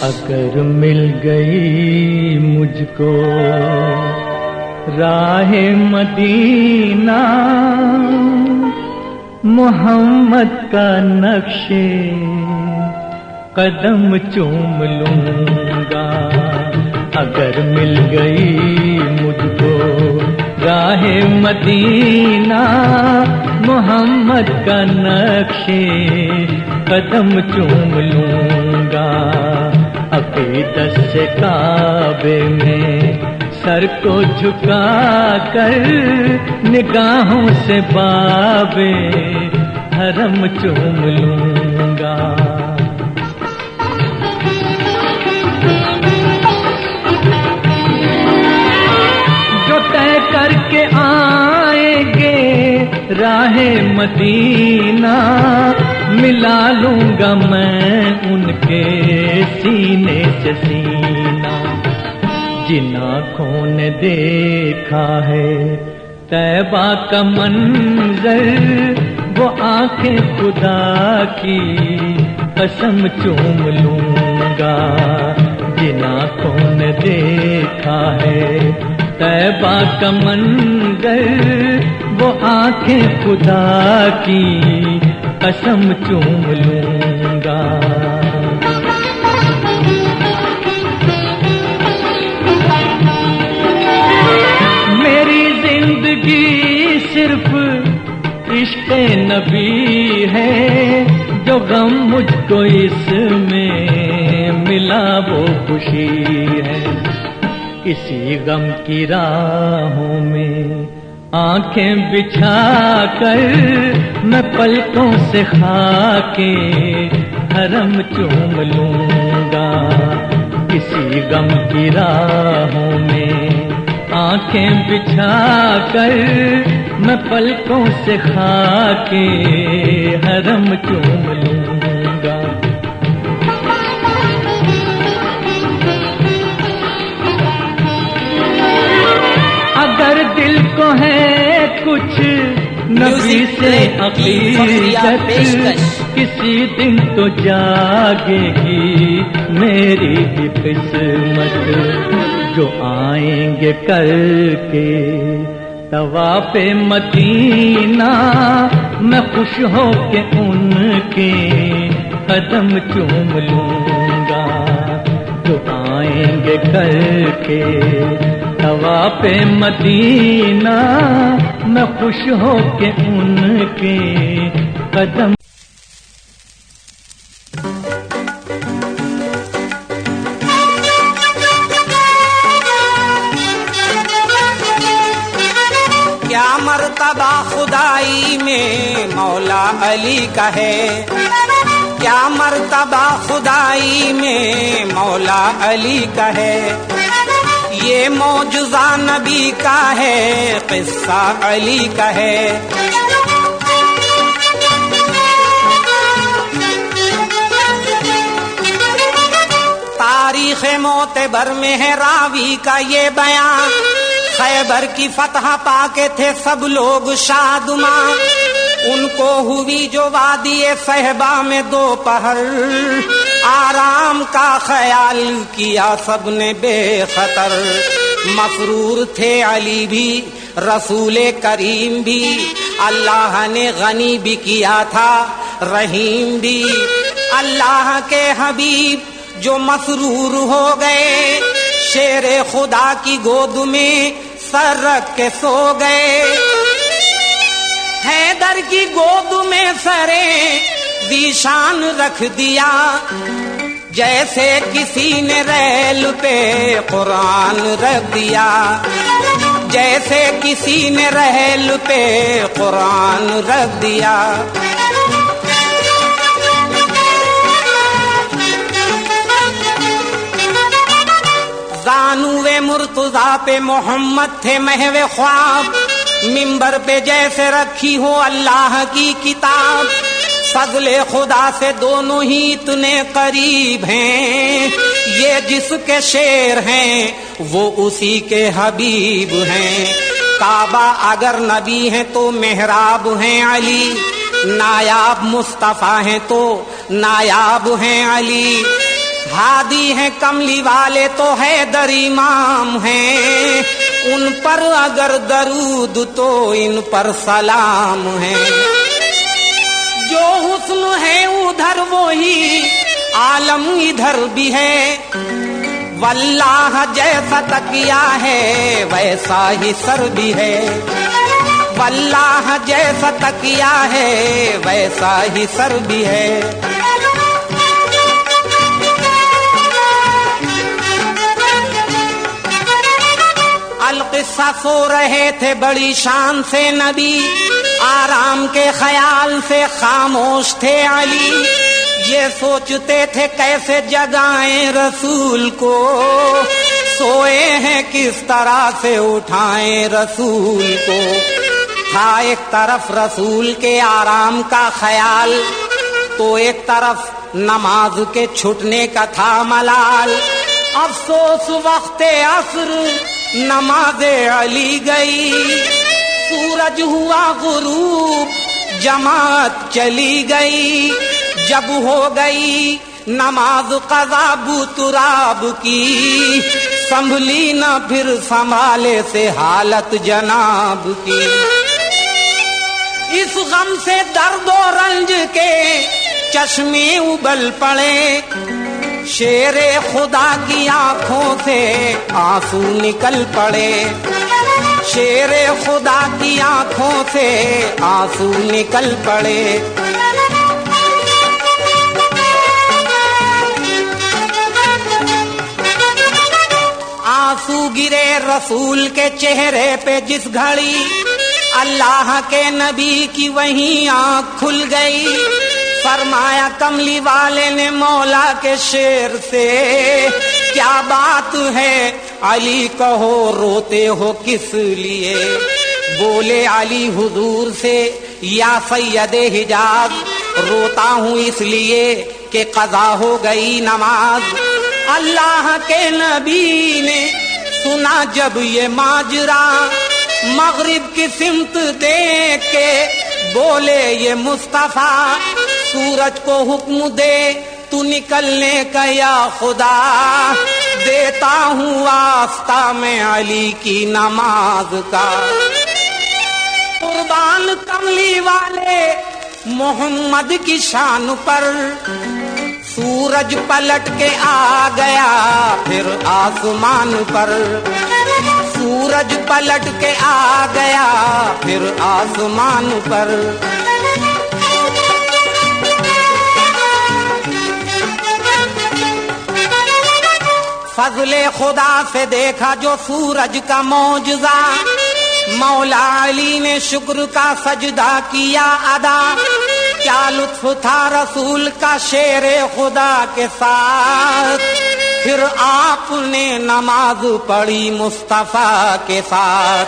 अगर मिल गई मुझको राहे मदीना, मोहम्मद का नक्शे कदम चूम लूंगा। अगर मिल गई मुझको राहे मदीना, मोहम्मद का नक्शे कदम चूम लूंगा। अकीदत से काबे में सर को झुका कर, निगाहों से बाबे हरम चूम लूंगा। जो तय करके आएंगे राहे मदीना, मिला लूंगा मैं उनके सीने से सीना। जिन आँखों ने देखा है तैबा का मंजर, वो आंखें खुदा की कसम चूम लूंगा। जिन आँखों ने देखा है तैबा का मंजर, वो आंखें खुदा की कसम चूम लूंगा। मेरी जिंदगी सिर्फ इश्क़े नबी है, जो गम मुझको इसमें मिला वो खुशी है। इसी गम की राहों में आंखें बिछा कर, मैं पलकों से खाके हरम चूम लूंगा। इसी गम की राहों में आंखें बिछा कर, मैं पलकों से खाके हरम चूम लूंगा। अगर दिल को है कुछ नबी से अक़ीदत, किसी दिन तो जागेगी मेरी भी किस्मत। जो आएंगे करके तवाफ़े मदीना, मैं खुश हो के उनके कदम चूम लूंगा। जो आएंगे करके तवाफ़े मदीना, मैं खुश हो के उनके कदम। क्या मर्तबा खुदाई में मौला अली का है, क्या मर्तबा खुदाई में मौला अली का है। ये मौजूज़ा नबी का है, किस्सा अली का है। तारीख़ मोतबर में है रावी का ये बयान, खैबर की फतह पाके थे सब लोग शादुमां। उनको हुई जो वादी सहबा में दोपहर, आराम का ख्याल किया सबने बेखतर। मसरूर थे अली भी रसूले करीम भी, अल्लाह ने गनी भी किया था रहीम भी। अल्लाह के हबीब जो मसरूर हो गए, शेरे खुदा की गोद में सर रख के सो गए। हैदर की गोद में सरे दीशान रख दिया, जैसे किसी ने रैल पे कुरान रख दिया। जैसे किसी ने रैल पे कुरान रख दिया। ज़ानुए मुर्तज़ा पे मोहम्मद थे महवे ख्वाब, मिंबर पे जैसे रखी हो अल्लाह की किताब। फजले खुदा से दोनों ही इतने करीब हैं, ये जिसके शेर हैं वो उसी के हबीब हैं। काबा अगर नबी हैं तो मेहराब हैं अली, नायाब मुस्तफा हैं तो नायाब हैं अली, हादी हैं कमली वाले तो हैदर इमाम हैं, उन पर अगर दरूद तो इन पर सलाम है। जो हुस्न है उधर वो ही आलम इधर भी है, वल्लाह जैसा तकिया है वैसा ही सर भी है, वल्लाह जैसा तकिया है वैसा ही सर भी है। अलकिस्सा सो रहे थे बड़ी शान से नबी, आराम के ख्याल से खामोश थे अली, ये सोचते थे कैसे जगाएं रसूल को, सोए हैं किस तरह से उठाएं रसूल को। था एक तरफ रसूल के आराम का ख्याल, तो एक तरफ नमाज के छूटने का था मलाल। अफसोस वक्ते असर नमाज़े अली गई, सूरज हुआ गुरूब जमात चली गई, जब हो गई नमाज क़ज़ा बुतराब की, संभली न फिर संभाले से हालत जनाब की। इस गम से दर्द और रंज के चश्मे उबल पड़े, शेरे खुदा की आंखों से आंसू निकल पड़े, शेरे खुदा की आंखों से आंसू निकल पड़े। आंसू गिरे रसूल के चेहरे पे जिस घड़ी, अल्लाह के नबी की वहीं आंख खुल गई। फरमाया कमली वाले ने मौला के शेर से, क्या बात है अली कहो रोते हो किस लिए। बोले अली हुजूर से, या सैयदे हिजाज रोता हूँ इसलिए कि कज़ा हो गई नमाज। अल्लाह के नबी ने सुना जब ये माजरा, मगरिब की सिमत देख के बोले ये मुस्तफा, सूरज को हुक्म दे तू निकलने का या खुदा, देता हूँ वास्ता में अली की नमाज का। कुर्बान कमली वाले मोहम्मद की शान पर, सूरज पलट के आ गया फिर आसमान पर, सूरज पलट के आ गया फिर आसमान पर। फजले खुदा से देखा जो सूरज का मौजज़ा, मौला अली ने शुक्र का सजदा किया अदा। क्या लुत्फ था रसूल का शेरे खुदा के साथ, फिर आपने नमाज पढ़ी मुस्तफा के साथ।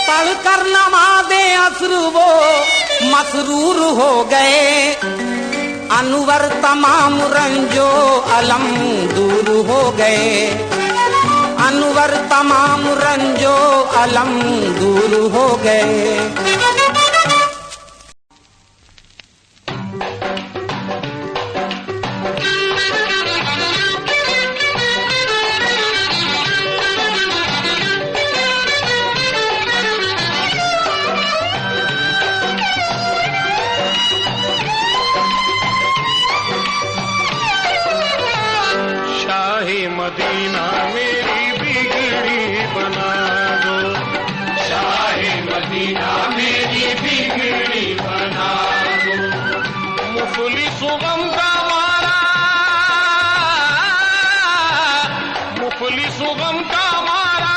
पढ़कर नमाज़े असर वो मसरूर हो गए, अनवर तमाम रंजो अलम दूर हो गए, अनवर तमाम रंजो अलम दूर हो गए। मदीना मेरी बिगड़ी बना दो, शाहे मदीना मेरी बिगड़ी बना दो। मुफलिस गम का मारा, मुफलिस गम का मारा,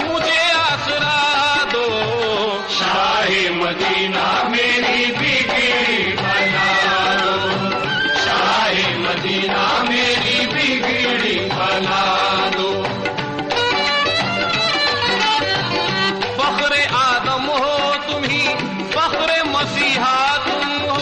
मुझे आसरा दो, शाहे मदीना मेरी बिगड़ी बना दो, शाहे मदीना मेरी बिगड़ी बना दो। फख्रे आदम हो तुम ही, फख्रे मसीहा तुम हो,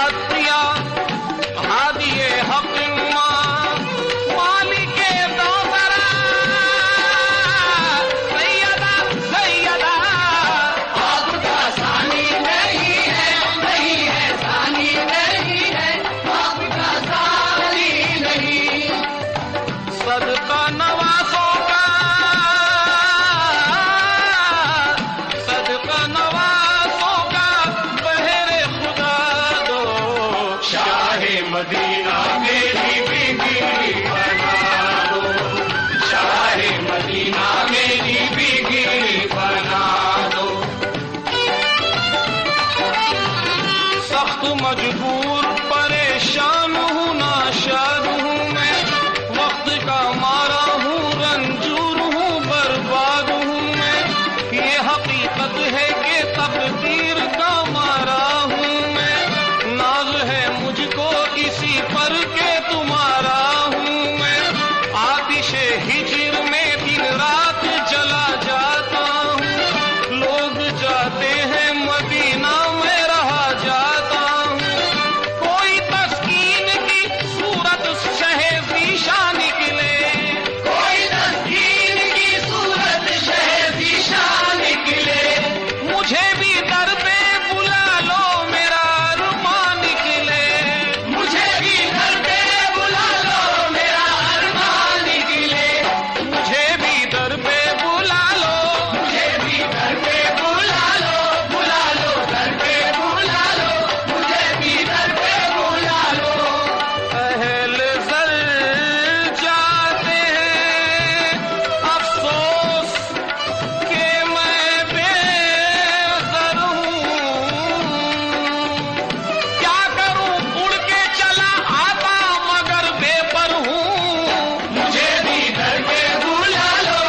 अतिया हादिए हक मालिके दौसरा सैयदा सैयदा आपका सानी नहीं है सानी नहीं है आपका सानी नहीं। सदका नवासों का सदका नवासों का बहरे खुदा दो शाहे मदीना मेरी बीवी बना दो शाहे मदीना मेरी बीवी बना दो। सख्त मजबूर परेशान हूँ नाशाद हूँ मैं वक्त का मारा हूँ रंजूर हूँ बर्बाद हूँ मैं ये हकीकत है कि तकदीर का मारा हूँ मैं नाज है मुझको इसी पर के तुम्हारा हूँ मैं आतिशे हिज्र में दिन रात जला जाता हूँ लोग जाते हैं मदीना में रहा जाता हूँ कोई तस्कीन की सूरत शहे ज़ीशा निकले कोई तस्कीन की सूरत शहे ज़ीशा निकले मुझे भी दर पे बुला लो मेरा अरमान निकले मुझे भी दर पे बुला लो मेरा अरमान निकले मुझे भी दर पे बुला लो मुझे भी दर पे बुला लो दर पे बुला लो मुझे भी दर पे बुला लो। अहल ज़र जाते हैं अफसोस के मैं बेज़र हूँ क्या करूँ उड़ के चला आता मगर बेपर हूँ मुझे भी दर पे बुला लो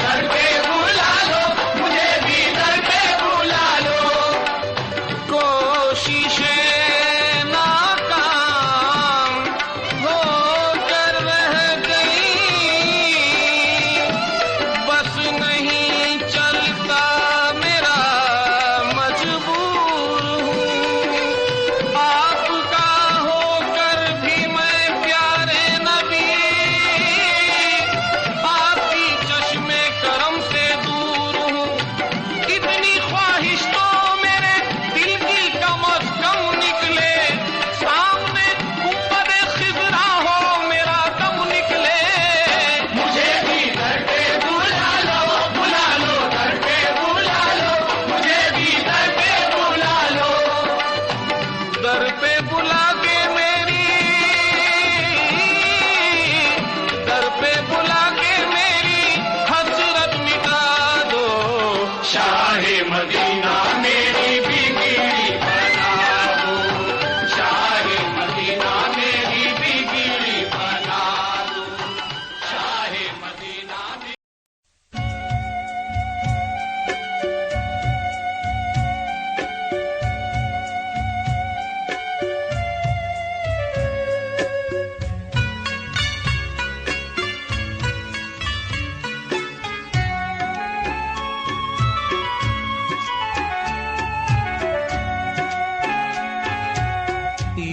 दर पे बुला लो मुझे भी दर पे बुला लो। कोशिशें नाकाम होकर रह गई बस नहीं चलता मेरा मजबूर हूँ आपका होकर भी मैं प्यारे नबी आपकी चश्मे करम से दूर हूँ इतनी ख्वाहिश तो मेरे दिल की कम अज कम निकले सामने गुंबद खिज़रा हो मेरा दम निकले मुझे भी दर पे बुला लो दर पे बुला लो मुझे भी दर पे बुला लो दर पे बुला के मेरी दर पे बुला के मेरी हसरत मिटा दो शाहे मदीना मेरी बीवी बना दो शाहे मदीना मेरी बीवी बना दो शाहे मदीना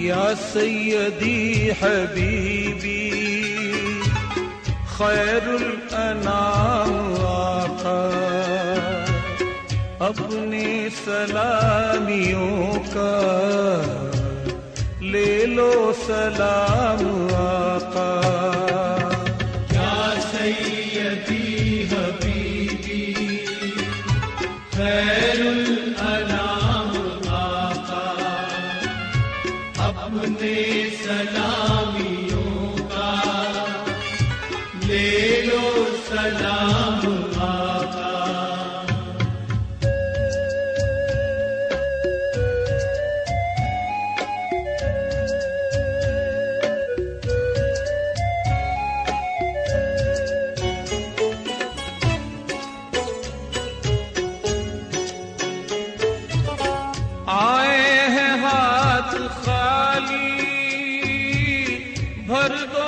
या सैयदी हबीबी खैरुल अनाम आका अपने सलामियों का ले लो सलाम आका। या सैयदी हबीबी खैरुल अनाम आका अपने सलामियों का ले लो सलाम आका। आए हैं हाथ खाली भर दो